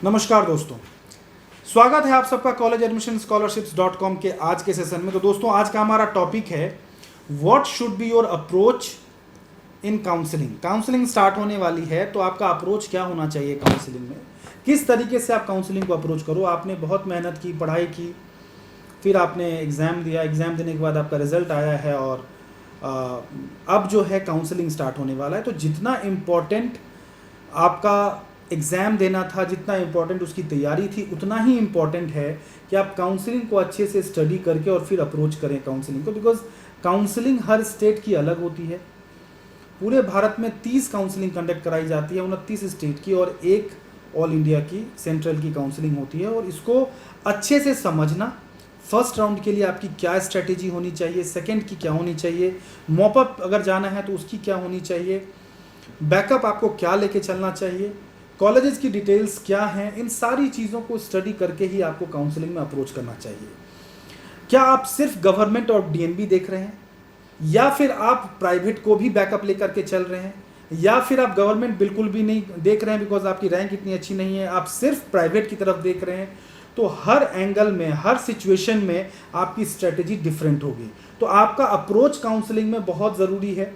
नमस्कार दोस्तों, स्वागत है आप सबका कॉलेज एडमिशन स्कॉलरशिप्स.com के आज के सेशन में। तो दोस्तों, आज का हमारा टॉपिक है what should be your approach in counselling. Counselling start होने वाली है, तो आपका अप्रोच क्या होना चाहिए काउंसलिंग में, किस तरीके से आप काउंसलिंग को अप्रोच करो। आपने बहुत मेहनत की, पढ़ाई की, फिर आपने एग्ज़ाम दिया, एग्ज़ाम देने के बाद आपका रिजल्ट आया है और अब जो है काउंसलिंग स्टार्ट होने वाला है। तो जितना इम्पोर्टेंट आपका एग्ज़ाम देना था, जितना इम्पोर्टेंट उसकी तैयारी थी, उतना ही इम्पोर्टेंट है कि आप काउंसलिंग को अच्छे से स्टडी करके और फिर अप्रोच करें काउंसलिंग को। बिकॉज काउंसलिंग हर स्टेट की अलग होती है। पूरे भारत में 30 काउंसलिंग कंडक्ट कराई जाती है, 29 स्टेट की और एक ऑल इंडिया की सेंट्रल की काउंसलिंग होती है। और इसको अच्छे से समझना, फर्स्ट राउंड के लिए आपकी क्या स्ट्रैटेजी होनी चाहिए, सेकेंड की क्या होनी चाहिए, मॉपअप अगर जाना है तो उसकी क्या होनी चाहिए, बैकअप आपको क्या लेके चलना चाहिए, कॉलेजेस की डिटेल्स क्या हैं, इन सारी चीज़ों को स्टडी करके ही आपको काउंसलिंग में अप्रोच करना चाहिए। क्या आप सिर्फ गवर्नमेंट और डीएनबी देख रहे हैं, या फिर आप प्राइवेट को भी बैकअप लेकर के चल रहे हैं, या फिर आप गवर्नमेंट बिल्कुल भी नहीं देख रहे हैं बिकॉज आपकी रैंक इतनी अच्छी नहीं है, आप सिर्फ प्राइवेट की तरफ देख रहे हैं। तो हर एंगल में, हर सिचुएशन में आपकी स्ट्रेटेजी डिफरेंट होगी। तो आपका अप्रोच काउंसलिंग में बहुत ज़रूरी है।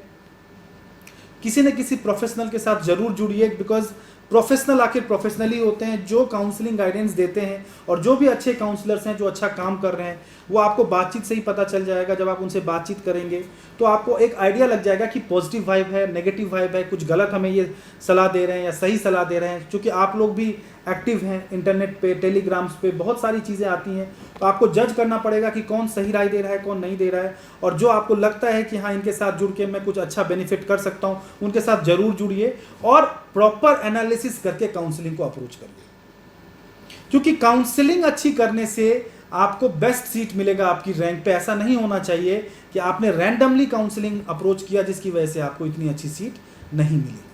किसी न किसी प्रोफेशनल के साथ जरूर जुड़िए, बिकॉज प्रोफेशनल आखिर प्रोफेशनल ही होते हैं जो काउंसलिंग गाइडेंस देते हैं। और जो भी अच्छे काउंसलर्स हैं, जो अच्छा काम कर रहे हैं, वो आपको बातचीत से ही पता चल जाएगा। जब आप उनसे बातचीत करेंगे तो आपको एक आइडिया लग जाएगा कि पॉजिटिव वाइब है, नेगेटिव वाइब है, कुछ गलत हमें ये सलाह दे रहे हैं या सही सलाह दे रहे हैं। क्योंकि आप लोग भी एक्टिव हैं इंटरनेट पे, टेलीग्राम्स पे बहुत सारी चीज़ें आती हैं। तो आपको जज करना पड़ेगा कि कौन सही राय दे रहा है, कौन नहीं दे रहा है। और जो आपको लगता है कि हाँ, इनके साथ जुड़ के मैं कुछ अच्छा बेनिफिट कर सकता हूँ, उनके साथ जरूर जुड़िए और प्रॉपर एनालिसिस करके काउंसलिंग को अप्रोच करिए। क्योंकि काउंसलिंग अच्छी करने से आपको बेस्ट सीट मिलेगा आपकी रैंक पे। ऐसा नहीं होना चाहिए कि आपने रैंडमली काउंसलिंग अप्रोच किया जिसकी वजह से आपको इतनी अच्छी सीट नहीं मिली।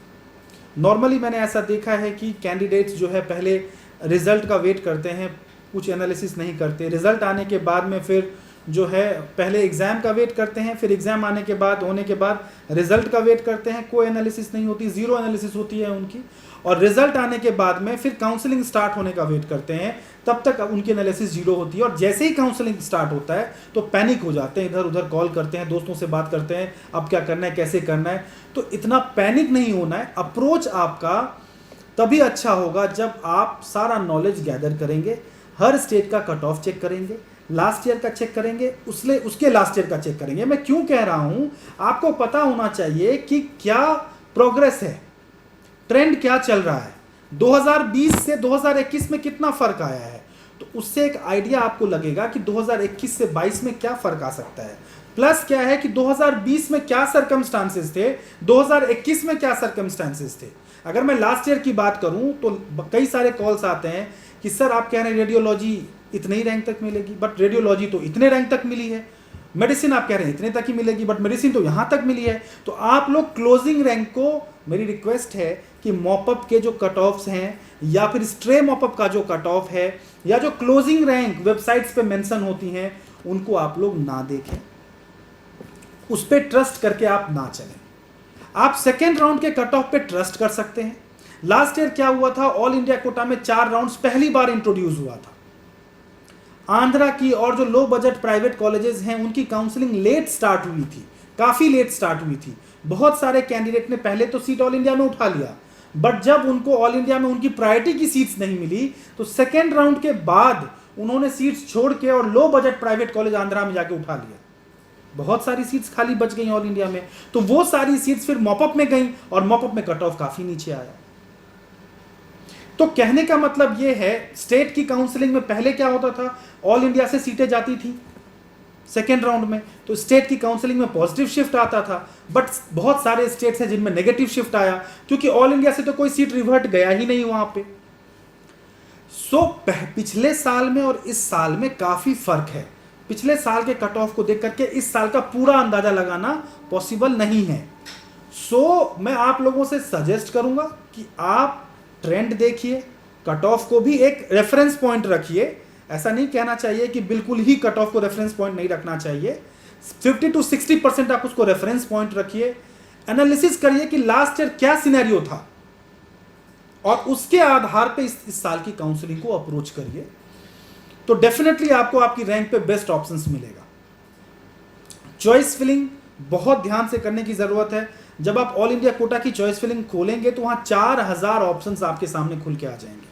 नॉर्मली मैंने ऐसा देखा है कि कैंडिडेट्स जो है पहले रिजल्ट का वेट करते हैं, कुछ एनालिसिस नहीं करते। रिजल्ट आने के बाद में फिर जो है पहले एग्ज़ाम का वेट करते हैं, फिर एग्ज़ाम आने के बाद होने के बाद रिजल्ट का वेट करते हैं। कोई एनालिसिस नहीं होती, ज़ीरो एनालिसिस होती है उनकी। और रिजल्ट आने के बाद में फिर काउंसलिंग स्टार्ट होने का वेट करते हैं, तब तक उनकी एनालिसिस जीरो होती है। और जैसे ही काउंसलिंग स्टार्ट होता है तो पैनिक हो जाते हैं, इधर उधर कॉल करते हैं, दोस्तों से बात करते हैं, अब क्या करना है, कैसे करना है। तो इतना पैनिक नहीं होना है। अप्रोच आपका तभी अच्छा होगा जब आप सारा नॉलेज गैदर करेंगे, हर स्टेट का कट ऑफ चेक करेंगे, लास्ट ईयर का चेक करेंगे, उसके लास्ट ईयर का चेक करेंगे। मैं क्यों कह रहा हूं, आपको पता होना चाहिए कि क्या प्रोग्रेस है, ट्रेंड क्या चल रहा है, 2020 से 2021 में कितना फर्क आया है। तो उससे एक आइडिया आपको लगेगा कि 2021 से 22 में क्या फर्क आ सकता है। प्लस क्या है कि 2020 में क्या सर्कमस्टांसेस थे, 2021 में क्या सर्कमस्टांसेस थे। अगर मैं लास्ट ईयर की बात करूं तो कई सारे कॉल्स आते हैं कि सर आप कह रहे हैं रेडियोलॉजी इतने ही रैंक तक मिलेगी, बट रेडियोलॉजी तो इतने रैंक तक मिली है। मेडिसिन आप कह रहे हैं इतने तक ही मिलेगी, बट मेडिसिन तो यहाँ तक मिली है। तो आप लोग क्लोजिंग रैंक को, मेरी रिक्वेस्ट है कि मॉपअप के जो कट ऑफ्स हैं या फिर स्ट्रे मॉपअप का जो कट ऑफ है या जो क्लोजिंग रैंक वेबसाइट्स पे मेंशन होती हैं, उनको आप लोग ना देखें, उस पर ट्रस्ट करके आप ना चलें। आप सेकेंड राउंड के कट ऑफ पे ट्रस्ट कर सकते हैं। लास्ट ईयर क्या हुआ था, ऑल इंडिया कोटा में 4 राउंड्स पहली बार इंट्रोड्यूस हुआ था। आंध्रा की और जो लो बजट प्राइवेट कॉलेजेस हैं उनकी काउंसलिंग लेट स्टार्ट हुई थी, काफी लेट स्टार्ट हुई थी। बहुत सारे कैंडिडेट ने पहले तो सीट ऑल इंडिया में उठा लिया, बट जब उनको ऑल इंडिया में उनकी प्रायोरिटी की सीट्स नहीं मिली तो सेकेंड राउंड के बाद उन्होंने सीट्स छोड़ के और low budget private college Andhra में जाके उठा लिया। बहुत सारी सीट्स खाली बच गई ऑल इंडिया में। तो वो सारी सीट्स फिर मॉपअप में गई और मॉपअप में कट ऑफ काफी नीचे आया। तो कहने का मतलब यह है, स्टेट की काउंसलिंग में पहले क्या होता था, ऑल इंडिया से सीटें जाती थी सेकेंड राउंड में, तो स्टेट की काउंसलिंग में पॉजिटिव शिफ्ट आता था। बट बहुत सारे स्टेट्स हैं जिनमें नेगेटिव शिफ्ट आया, क्योंकि ऑल इंडिया से तो कोई सीट रिवर्ट गया ही नहीं वहां पे। पिछले साल में और इस साल में काफी फर्क है। पिछले साल के कट ऑफ को देख करके इस साल का पूरा अंदाजा लगाना पॉसिबल नहीं है। मैं आप लोगों से सजेस्ट करूंगा कि आप ट्रेंड देखिए, कट ऑफ को भी एक रेफरेंस पॉइंट रखिए। ऐसा नहीं कहना चाहिए कि बिल्कुल ही कट ऑफ को रेफरेंस पॉइंट नहीं रखना चाहिए। 50 to 60% आप उसको रेफरेंस पॉइंट रखिए। एनालिसिस करिए कि लास्ट ईयर क्या सिनेरियो था और उसके आधार पे इस साल की काउंसलिंग को अप्रोच करिए, तो डेफिनेटली आपको आपकी रैंक पे बेस्ट ऑप्शंस मिलेगा। चॉइस फिलिंग बहुत ध्यान से करने की जरूरत है। जब आप ऑल इंडिया कोटा की चॉइस फिलिंग खोलेंगे तो वहां 4000 ऑप्शंस आपके सामने खुल के आ जाएंगे।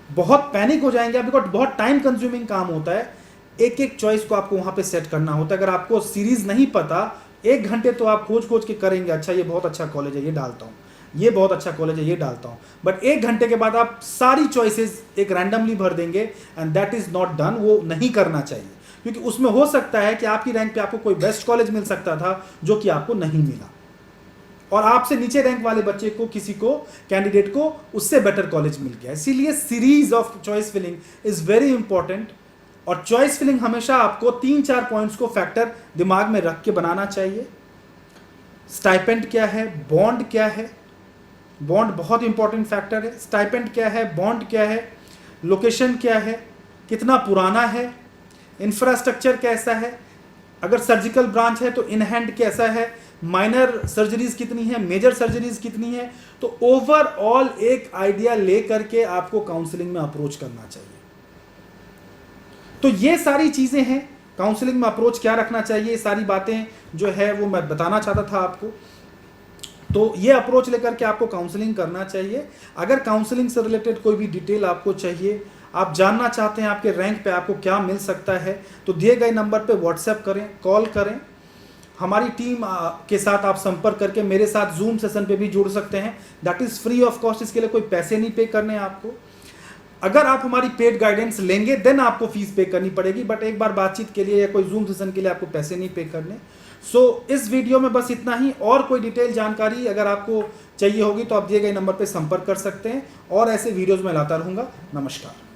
बहुत पैनिक हो जाएंगे आप, बिकॉज बहुत टाइम कंज्यूमिंग काम होता है, एक एक चॉइस को आपको वहां पे सेट करना होता है। अगर आपको सीरीज नहीं पता, 1 घंटे तो आप खोज खोज के करेंगे, अच्छा ये बहुत अच्छा कॉलेज है ये डालता हूँ, ये बहुत अच्छा कॉलेज है ये डालता हूँ, बट 1 घंटे के बाद आप सारी चॉइसेस एक रैंडमली भर देंगे, and that is not done. वो नहीं करना चाहिए, क्योंकि उसमें हो सकता है कि आपकी रैंक पे आपको कोई बेस्ट कॉलेज मिल सकता था जो कि आपको नहीं मिला, और आपसे नीचे रैंक वाले बच्चे को, किसी को, कैंडिडेट को उससे बेटर कॉलेज मिल गया। इसीलिए series of choice filling is very important, और चॉइस फिलिंग हमेशा आपको 3-4 पॉइंट्स को फैक्टर दिमाग में रख के बनाना चाहिए। स्टाइपेंड क्या है, बॉन्ड क्या है, बॉन्ड बहुत इंपॉर्टेंट फैक्टर है। स्टाइपेंड क्या है, बॉन्ड क्या है, लोकेशन क्या है, कितना पुराना है, इंफ्रास्ट्रक्चर कैसा है, अगर सर्जिकल ब्रांच है तो इन हैंड कैसा है, माइनर सर्जरीज कितनी है, मेजर सर्जरीज कितनी है। तो ओवरऑल एक आइडिया ले करके आपको काउंसलिंग में अप्रोच करना चाहिए। तो ये सारी चीजें हैं, काउंसलिंग में अप्रोच क्या रखना चाहिए, ये सारी बातें जो है वो मैं बताना चाहता था आपको। तो ये अप्रोच लेकर के आपको काउंसलिंग करना चाहिए। अगर काउंसलिंग से रिलेटेड कोई भी डिटेल आपको चाहिए, आप जानना चाहते हैं आपके रैंक पे आपको क्या मिल सकता है, तो दिए गए नंबर पे व्हाट्सएप करें, कॉल करें। हमारी टीम के साथ आप संपर्क करके मेरे साथ जूम सेशन पे भी जुड़ सकते हैं, that is free of cost. इसके लिए कोई पैसे नहीं पे करने हैं आपको। अगर आप हमारी पेड गाइडेंस लेंगे देन आपको फीस पे करनी पड़ेगी, बट एक बार बातचीत के लिए या कोई जूम सेशन के लिए आपको पैसे नहीं पे करने। सो इस वीडियो में बस इतना ही। और कोई डिटेल जानकारी अगर आपको चाहिए होगी तो आप दिए गए नंबर पे संपर्क कर सकते हैं, और ऐसे वीडियोज़ में लाता रहूँगा। नमस्कार।